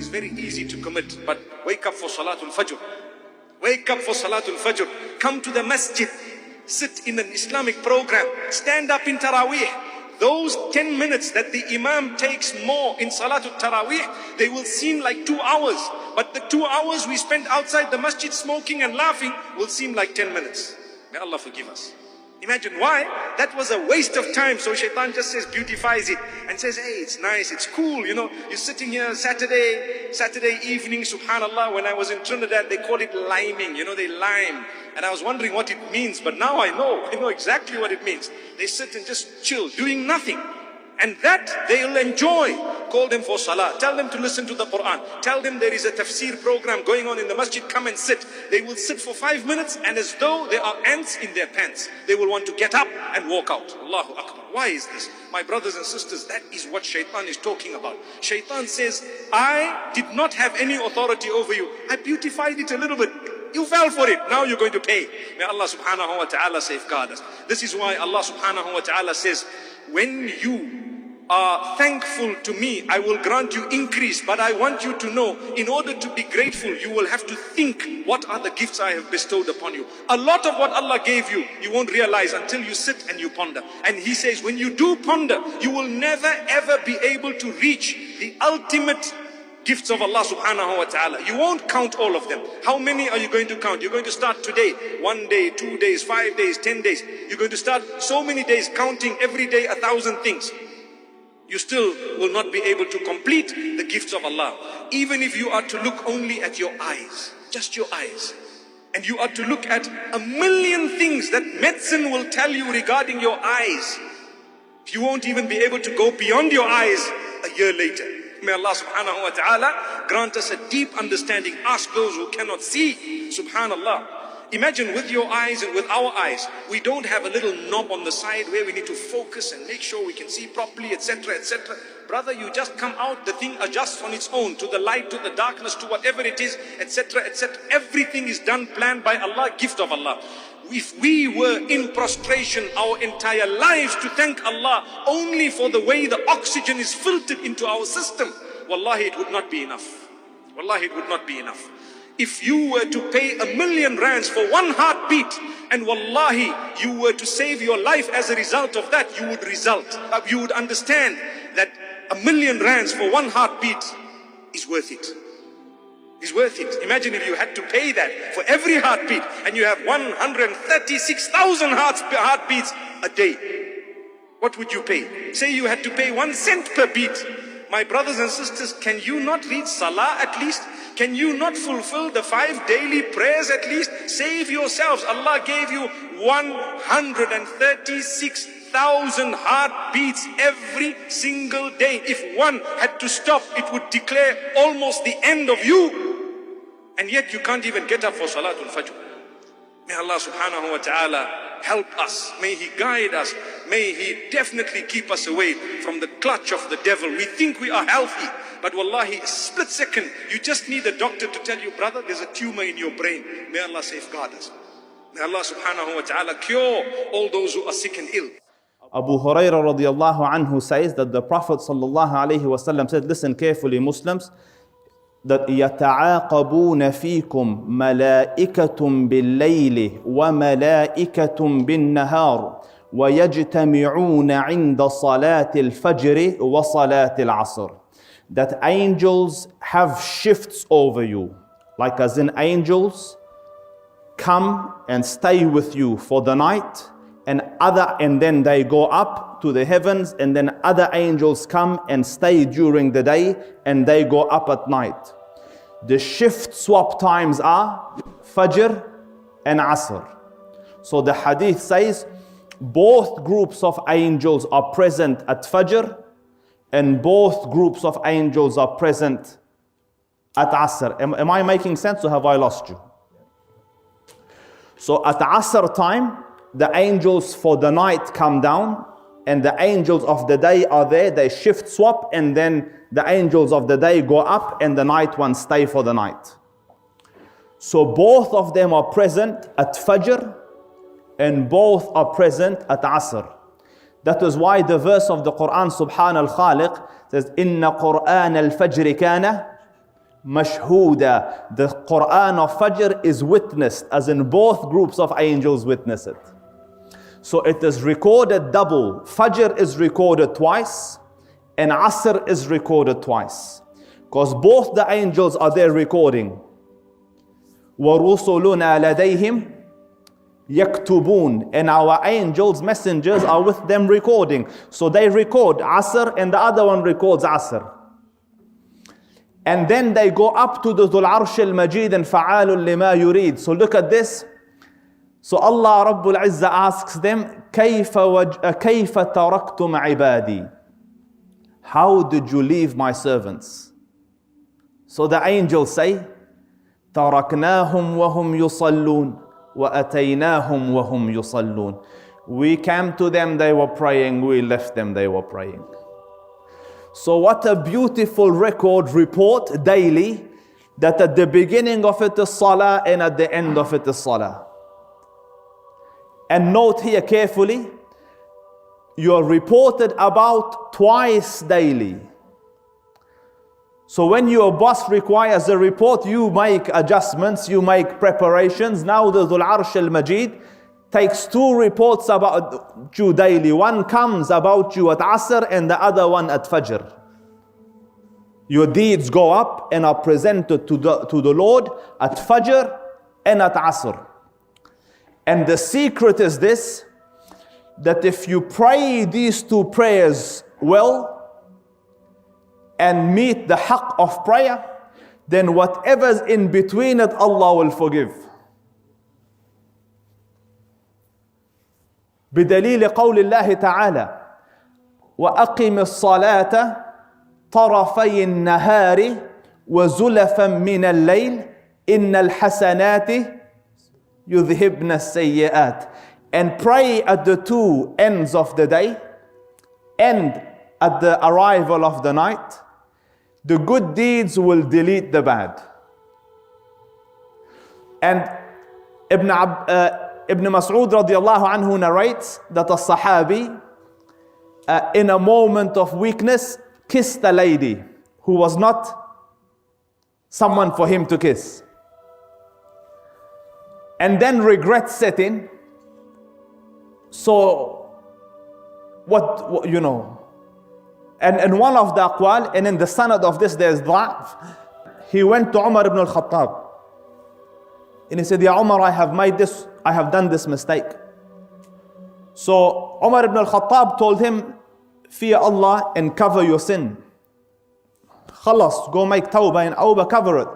is very easy to commit, but wake up for Salatul Fajr. Wake up for Salatul Fajr. Come to the masjid. Sit in an Islamic program. Stand up in Taraweeh. Those 10 minutes that the Imam takes more in Salatul Taraweeh, they will seem like 2 hours. But the 2 hours we spend outside the masjid smoking and laughing will seem like 10 minutes. May Allah forgive us. Imagine why? That was a waste of time. So shaitan just says, beautifies it and says, hey, it's nice, it's cool. You know, you're sitting here Saturday evening, subhanallah. When I was in Trinidad, they call it liming. You know, they lime. And I was wondering what it means, but now I know exactly what it means. They sit and just chill, doing nothing. And that they'll enjoy. Call them for salah. Tell them to listen to the Quran. Tell them there is a tafsir program going on in the masjid. Come and sit. They will sit for 5 minutes, and as though there are ants in their pants, they will want to get up and walk out. Allahu Akbar. Why is this? My brothers and sisters, that is what shaitan is talking about. Shaitan says, I did not have any authority over you. I beautified it a little bit. You fell for it. Now you're going to pay. May Allah subhanahu wa ta'ala safeguard us. This is why Allah subhanahu wa ta'ala says, when you are thankful to me, I will grant you increase. But I want you to know, in order to be grateful, you will have to think, what are the gifts I have bestowed upon you? A lot of what Allah gave you, you won't realize until you sit and you ponder. And He says, when you do ponder, you will never ever be able to reach the ultimate gifts of Allah subhanahu wa ta'ala. You won't count all of them. How many are you going to count? You're going to start today, 1 day, 2 days, 5 days, 10 days. You're going to start so many days counting every day 1,000 things. You still will not be able to complete the gifts of Allah. Even if you are to look only at your eyes, just your eyes. And you are to look at 1,000,000 things that medicine will tell you regarding your eyes. You won't even be able to go beyond your eyes a year later. May Allah subhanahu wa ta'ala grant us a deep understanding. Ask those who cannot see. Subhanallah. Imagine with your eyes and with our eyes, we don't have a little knob on the side where we need to focus and make sure we can see properly, etc., etc. Brother, you just come out, the thing adjusts on its own to the light, to the darkness, to whatever it is, etc., etc. Everything is done, planned by Allah, gift of Allah. If we were in prostration our entire lives to thank Allah only for the way the oxygen is filtered into our system, wallahi, it would not be enough. Wallahi, it would not be enough. If you were to pay 1,000,000 rands for one heartbeat, and wallahi, you were to save your life as a result of that, you would understand that 1,000,000 rands for one heartbeat is worth it. Is worth it. Imagine if you had to pay that for every heartbeat, and you have 136,000 heartbeats a day. What would you pay? Say you had to pay 1 cent per beat. My brothers and sisters, can you not read Salah at least? Can you not fulfill the 5 daily prayers at least? Save yourselves. Allah gave you 136,000 heartbeats every single day. If one had to stop, it would declare almost the end of you. And yet you can't even get up for Salatul Fajr. May Allah subhanahu wa ta'ala help us. May He guide us. May He definitely keep us away from the clutch of the devil. We think we are healthy, but wallahi, a split second, you just need a doctor to tell you, brother, there's a tumor in your brain. May Allah safeguard us. May Allah subhanahu wa ta'ala cure all those who are sick and ill. Abu Hurairah radiallahu anhu says that the Prophet sallallahu alayhi wasallam said, listen carefully Muslims, that يَتَعَاقَبُونَ فِيكُمْ مَلَائِكَةٌ بِاللَّيْلِ وَمَلَائِكَةٌ بِالنَّهَارِ وَيَجْتَمِعُونَ عِنْدَ صَلَاةِ الْفَجْرِ وَصَلَاةِ الْعَصْرِ. That angels have shifts over you, like as in angels come and stay with you for the night, and then they go up to the heavens, and then other angels come and stay during the day, and they go up at night. The shift swap times are Fajr and Asr. So the hadith says both groups of angels are present at Fajr, and both groups of angels are present at Asr. Am I making sense, or have I lost you? So at Asr time, the angels for the night come down, and the angels of the day are there. They shift swap, and then the angels of the day go up, and the night ones stay for the night. So both of them are present at Fajr, and both are present at Asr. That is why the verse of the Quran, Subhan al-Khaliq, says, Inna Quran al-Fajr kana mashhooda. The Quran of Fajr is witnessed, as in both groups of angels witness it. So it is recorded double. Fajr is recorded twice and Asr is recorded twice. Because both the angels are there recording. وَرُسُلُنَا لَدَيْهِمْ يَكْتُبُونَ. And our angels, messengers, are with them recording. So they record Asr and the other one records Asr. And then they go up to the Dhul Arsh al-Majid and فَعَالٌ لِمَا يُرِيد. So look at this. So Allah Rabbul Izzah asks them, كَيْفَ تَرَكْتُمْ عِبَادِي. How did you leave my servants? So the angels say, تَرَكْنَاهُمْ وَهُمْ يُصَلُّونَ وَأَتَيْنَاهُمْ وَهُمْ يُصَلُّونَ. We came to them, they were praying. We left them, they were praying. So what a beautiful report daily, that at the beginning of it is salah and at the end of it is salah. And note here carefully, you are reported about twice daily. So when your boss requires a report, you make adjustments, you make preparations. Now the Dhul Arsh al-Majid takes 2 reports about you daily. One comes about you at Asr and the other one at Fajr. Your deeds go up and are presented to the Lord at Fajr and at Asr. And the secret is this, that if you pray these 2 prayers well and meet the haqq of prayer, then whatever's in between it, Allah will forgive. بدليل قول الله تعالى وأقم الصلاة طرفي النهار وزلفا من الليل إن الحسنات يذهبن السيئات. And pray at the 2 ends of the day and at the arrival of the night. The good deeds will delete the bad. And Ibn Mas'ud radiallahu anhu narrates that a Sahabi in a moment of weakness kissed a lady who was not someone for him to kiss. And then regret set in. So, what you know, and one of the aqwal, and in the sanad of this there is dha'f. He went to Umar ibn al-Khattab and he said, Ya Umar, I have done this mistake. So Umar ibn al-Khattab told him, fear Allah and cover your sin. Khalas, go make tawbah and awbah, cover it.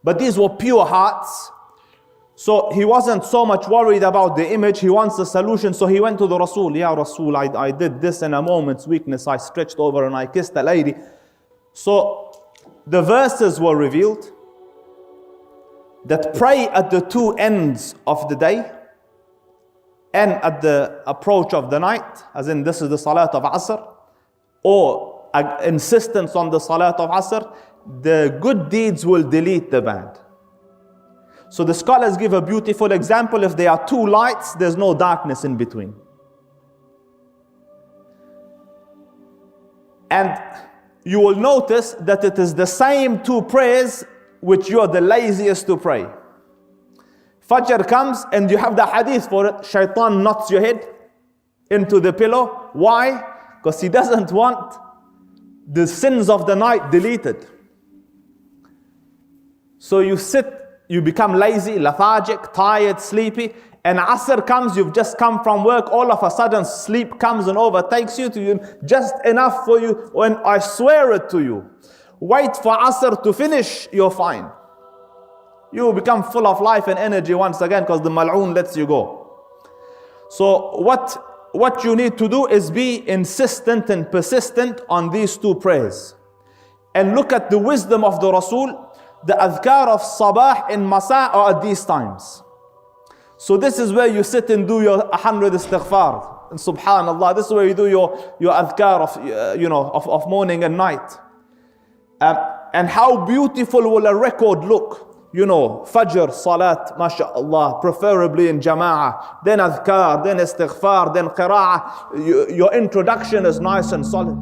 But these were pure hearts. So he wasn't so much worried about the image, he wants a solution. So he went to the Rasul, Ya Rasul, I did this in a moment's weakness, I stretched over and I kissed a lady. So the verses were revealed that pray at the 2 ends of the day and at the approach of the night, as in this is the Salat of Asr, or insistence on the Salat of Asr, the good deeds will delete the bad. So the scholars give a beautiful example. If there are 2 lights, there's no darkness in between. And you will notice that it is the same 2 prayers which you are the laziest to pray. Fajr comes and you have the hadith for it. Shaitan knocks your head into the pillow. Why? Because he doesn't want the sins of the night deleted. So you sit, you become lazy, lethargic, tired, sleepy. And Asr comes, you've just come from work, all of a sudden sleep comes and overtakes you, to you just enough for you. When I swear it to you, wait for Asr to finish, you're fine. You become full of life and energy once again because the mal'oon lets you go. So what you need to do is be insistent and persistent on these 2 prayers. And look at the wisdom of the Rasul. The adhkar of sabah and masa are at these times. So this is where you sit and do your 100 istighfar. And subhanallah, this is where you do your adhkar of morning and night. And how beautiful will a record look. You know, Fajr, Salat, mashallah, preferably in Jama'ah, then adhkar, then istighfar, then qira'ah. Your introduction is nice and solid.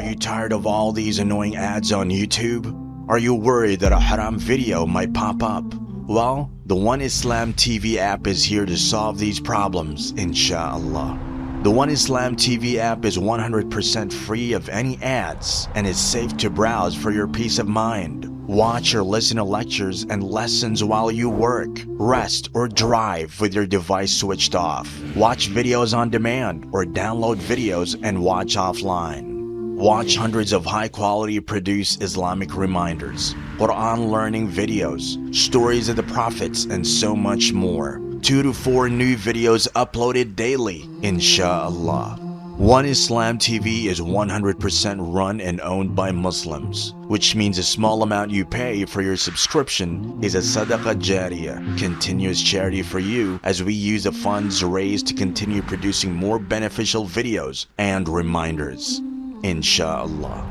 Are you tired of all these annoying ads on YouTube? Are you worried that a haram video might pop up? Well, the One Islam TV app is here to solve these problems, inshallah. The One Islam TV app is 100% free of any ads and is safe to browse for your peace of mind. Watch or listen to lectures and lessons while you work, rest, or drive with your device switched off. Watch videos on demand or download videos and watch offline. Watch hundreds of high-quality produced Islamic reminders, Quran learning videos, stories of the prophets, and so much more. 2 to 4 new videos uploaded daily, inshallah. One Islam TV is 100% run and owned by Muslims, which means a small amount you pay for your subscription is a SADAQAH JARIYAH, continuous charity for you, as we use the funds raised to continue producing more beneficial videos and reminders, inshallah.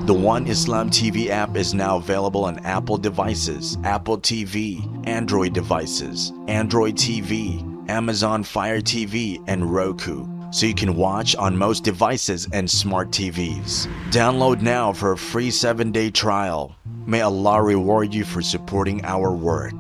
The One Islam TV app is now available on Apple devices, Apple TV, Android devices, Android TV, Amazon Fire TV, and Roku, so you can watch on most devices and smart TVs. Download now for a free 7-day trial. May Allah reward you for supporting our work.